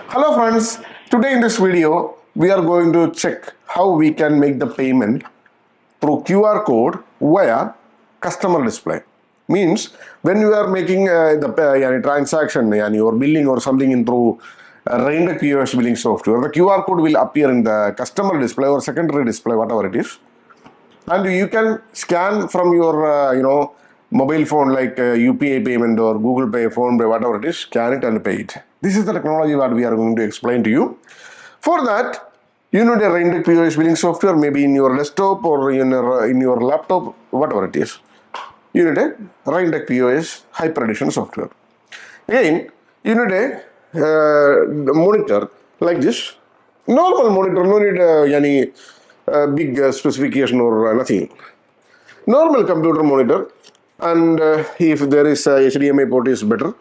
Hello friends, today in this video we are going to check how we can make the payment through QR code via customer display. Means when you are making the transaction or billing or something in through Raintech POS billing software, the QR code will appear in the customer display or secondary display, whatever it is, and you can scan from your mobile phone like UPI payment or Google Pay, Phone Pay, whatever it is, scan it and pay it. This is the technology that we are going to explain to you. For that, you need a Raintech POS billing software, maybe in your desktop or in your laptop, whatever it is. You need a Raintech POS hyper edition software. Again, you need a monitor like this. Normal monitor, no need any big specification or nothing. Normal computer monitor, and if there is a HDMI port is better,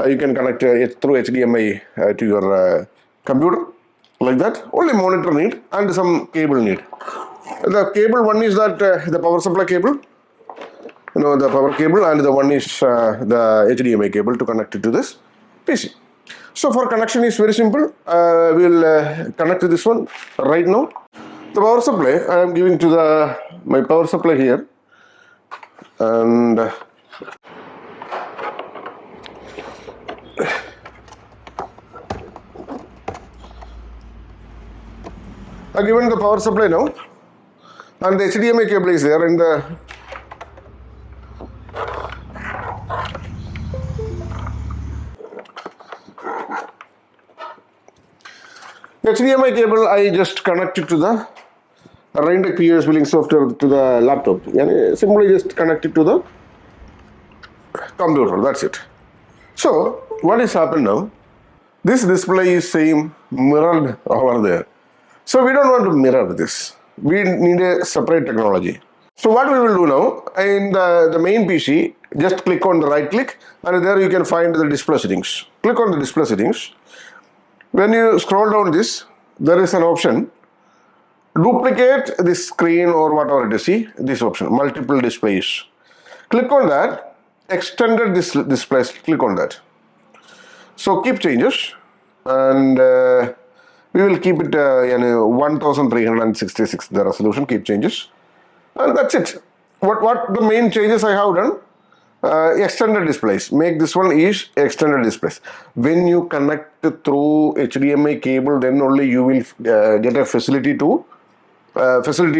you can connect it through HDMI to your computer like that. Only monitor need and some cable need. The cable one is that the power supply cable, the power cable, and the one is the HDMI cable to connect it to this PC. So for connection is very simple. We will connect to this one right now. The power supply I am giving to my power supply here, and I given the power supply now, and the HDMI cable is there in the HDMI cable. I just connected to the Raintech POS billing software to the laptop. Simply just connect it to the computer. That's it. So what is happened now? This display is same mirrored over there. So we don't want to mirror this. We need a separate technology. So what we will do now, in the main PC, just click on the right click, and there you can find the display settings. Click on the display settings. When you scroll down this, there is an option, duplicate this screen or whatever it is. See this option, multiple displays. Click on that, extended displays, click on that. So keep changes, and we will keep it 1366 the resolution, keep changes, and that's it. What the main changes I have done, extended displays, make this one is extended displays. When you connect through HDMI cable, then only you will get a facility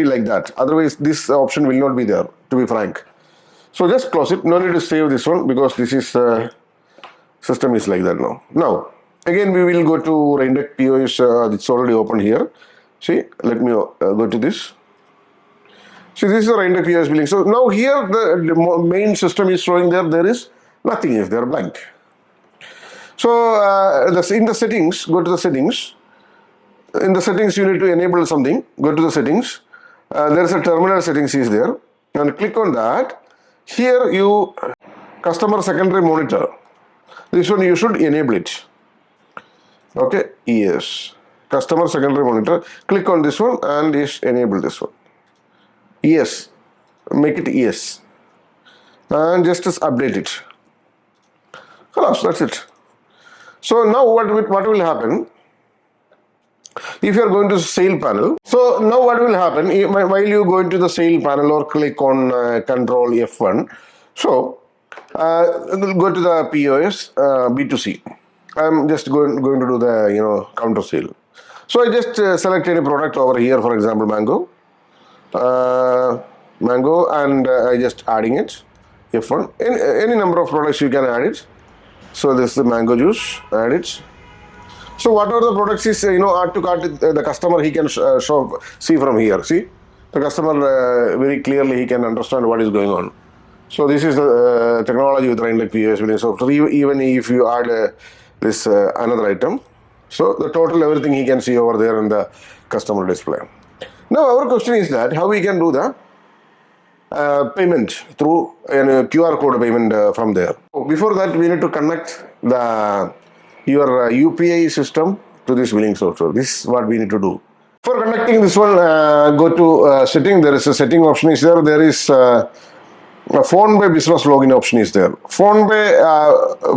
like that. Otherwise this option will not be there, to be frank. So just close it. No need to save this one because this is system is like that now. Now again we will go to Raintech POS. It's already open here. See, let me go to this. See, this is the Raintech POS billing. So now here the main system is showing there is nothing, is there, blank. So in the settings, go to the settings. In the settings you need to enable something. Go to the settings. There is a terminal settings is there, and click on that. Here you customer secondary monitor. This one you should enable it. Okay, yes. Customer secondary monitor. Click on this one and enable this one. Yes, make it yes, and just update it. That's it. So now what will happen? If you are going to sale panel, so now what will happen while you go into the sale panel or click on Control F1? So go to the POS B2C. I'm just going to do the counter sale. So I just select any product over here, for example mango, and I just adding it. F1, any number of products you can add it. So this is the mango juice, add it. So whatever the products is add to cart, the customer he can see from here. See, the customer very clearly he can understand what is going on. So this is the technology with Raintech POS billing software. Even if you add this another item, so the total everything he can see over there in the customer display. Now our question is that how we can do the payment through QR code payment from there. Before that we need to connect your UPI system to this billing software. This is what we need to do. For connecting this one, go to setting. There is a setting option is there. There is Phone Pay business login option is there. Phone Pay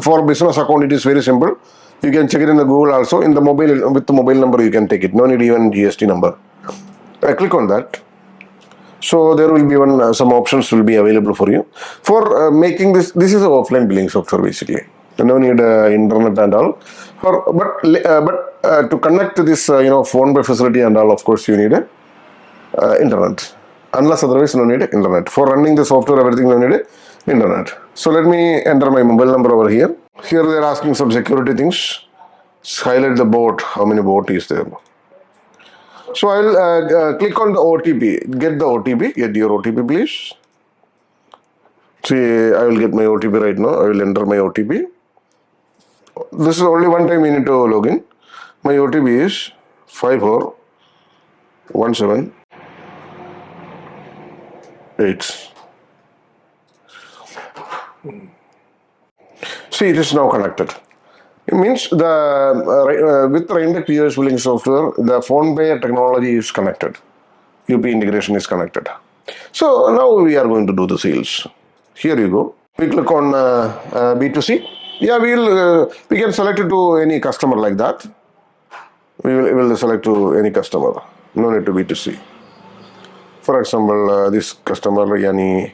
for business account, it is very simple. You can check it in the Google also. In the mobile, with the mobile number, you can take it. No need even GST number. Click on that. So there will be some options will be available for you for making this. This is an offline billing software basically. No need internet and all. But to connect to this phone pay facility and all, of course you need a internet. Unless otherwise no need internet. For running the software, everything no need internet. So let me enter my mobile number over here. Here they are asking some security things. Highlight the bot. How many bot is there? So I will click on the OTP. Get the OTP. Get your OTP, please. See, I will get my OTP right now. I will enter my OTP. This is only one time you need to log in. My OTP is 54178. See, it is now connected. It means with Raintech POS billing software, the phone pay technology is connected. UP integration is connected. So now we are going to do the sales. Here you go. We click on B2C. Yeah, we can select it to any customer like that. We will select to any customer. No need to B2C. For example, this customer, Yani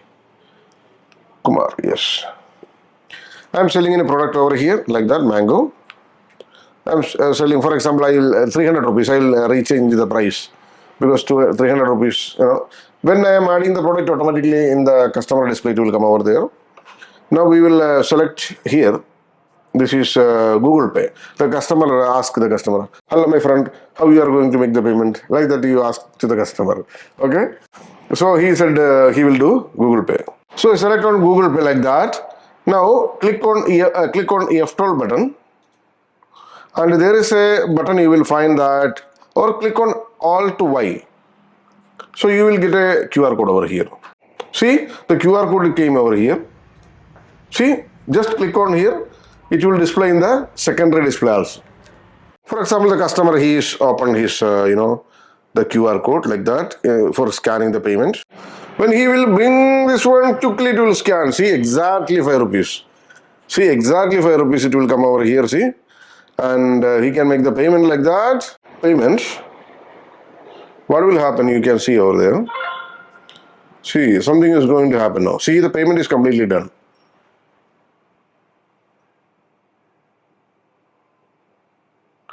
KUMAR, yes. I am selling in a product over here like that, mango. I am selling, for example, I will 300 rupees. I will rechange the price because to 300 rupees. When I am adding the product, automatically in the customer display it will come over there. Now we will select here. This is Google Pay. The customer ask the customer, "Hello, my friend, how you are going to make the payment?" Like that you ask to the customer. Okay. So he said he will do Google Pay. So select on Google Pay like that. Now click on F12 button, and there is a button you will find that, or click on Alt Y. So you will get a QR code over here. See, the QR code came over here. See, just click on here. It will display in the secondary display also. For example, the customer, he is opened his the QR code like that for scanning the payment. When he will bring this one, quickly it will scan. See, exactly 5 rupees. See, exactly 5 rupees it will come over here, see. And he can make the payment like that. Payment. What will happen? You can see over there. See, something is going to happen now. See, the payment is completely done.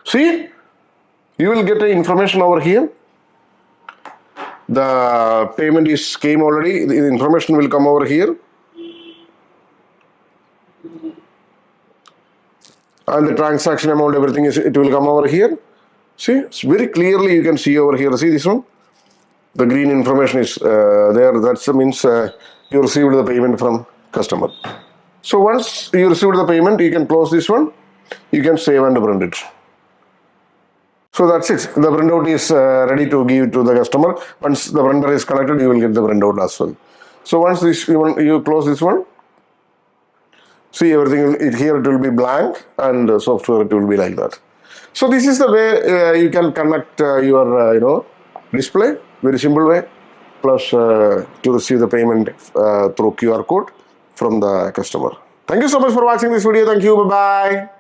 See, you will get the information over here. The payment is came already. The information will come over here. And the transaction amount, everything it will come over here. See, it's very clearly you can see over here. See this one? The green information is there. That means you received the payment from customer. So once you received the payment, you can close this one. You can save and print it. So that's it. The printout is ready to give to the customer. Once the printer is connected, you will get the printout as well. So once you close this one, see everything here it will be blank, and the software it will be like that. So this is the way you can connect your display, very simple way, plus to receive the payment through QR code from the customer. Thank you so much for watching this video. Thank you. Bye bye.